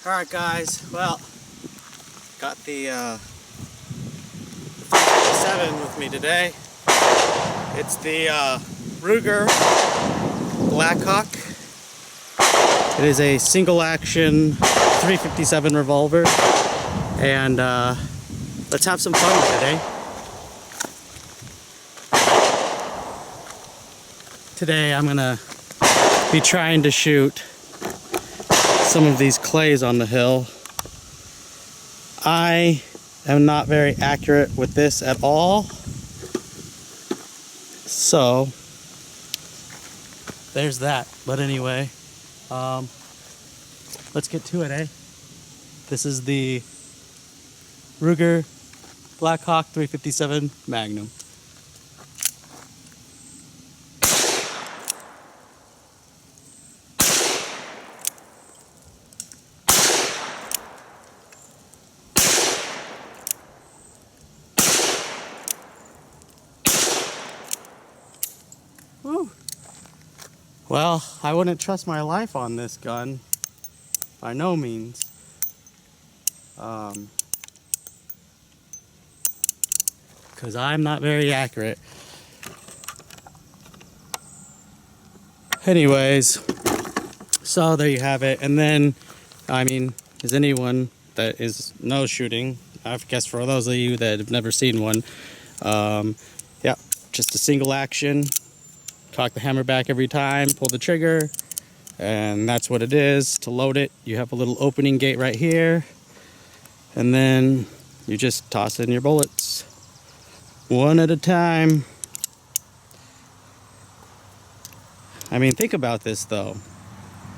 Alright guys, well, got the 357 with me today. It's the Ruger Blackhawk. It is a single action 357 revolver, and let's have some fun today. Today I'm gonna be trying to shoot some of these clays on the hill. I am not very accurate with this at all, so there's that. But anyway, let's get to it, eh? This is the Ruger Blackhawk 357 Magnum. Woo. Well, I wouldn't trust my life on this gun, by no means. Because I'm not very accurate. Anyways, so there you have it. And then, I mean, is anyone that is nose shooting, I guess for those of you that have never seen one, yeah, just a single action. Cock the hammer back every time, pull the trigger, and that's what it is. To load it, you have a little opening gate right here, and then you just toss in your bullets one at a time. I mean, think about this though.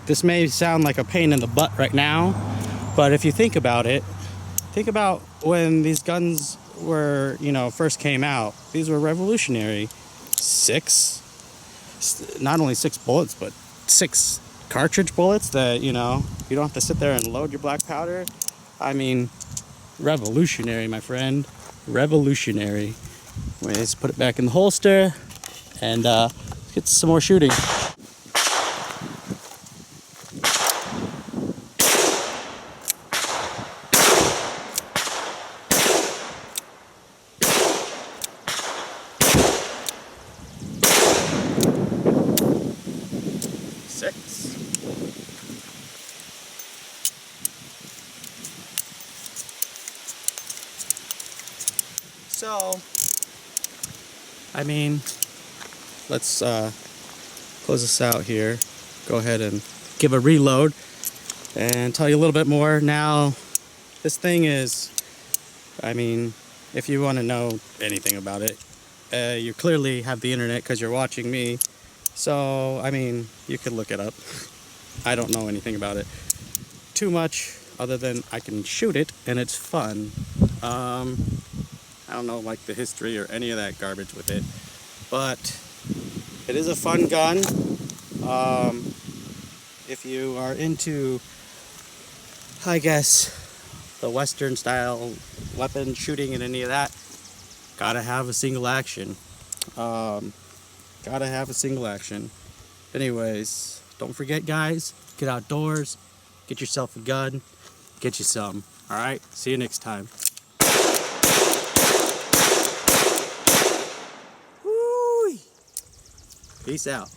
This may sound like a pain in the butt right now, but if you think about it, think about when these guns were, first came out. These were revolutionary. Not only 6 bullets, but 6 cartridge bullets that, you don't have to sit there and load your black powder. I mean, revolutionary, my friend. Revolutionary. Let's put it back in the holster and let's get some more shooting. So, I mean, let's close this out here. Go ahead and give a reload and tell you a little bit more. Now, this thing is, I mean, if you want to know anything about it, you clearly have the internet because you're watching me. So, I mean, you could look it up. I don't know anything about it too much other than I can shoot it and it's fun. I don't know like the history or any of that garbage with it, but it is a fun gun. If you are into, I guess, the Western style weapon shooting and any of that, gotta have a single action. Gotta have a single action. Anyways, don't forget guys, get outdoors, get yourself a gun, get you some. Alright, see you next time. Peace out.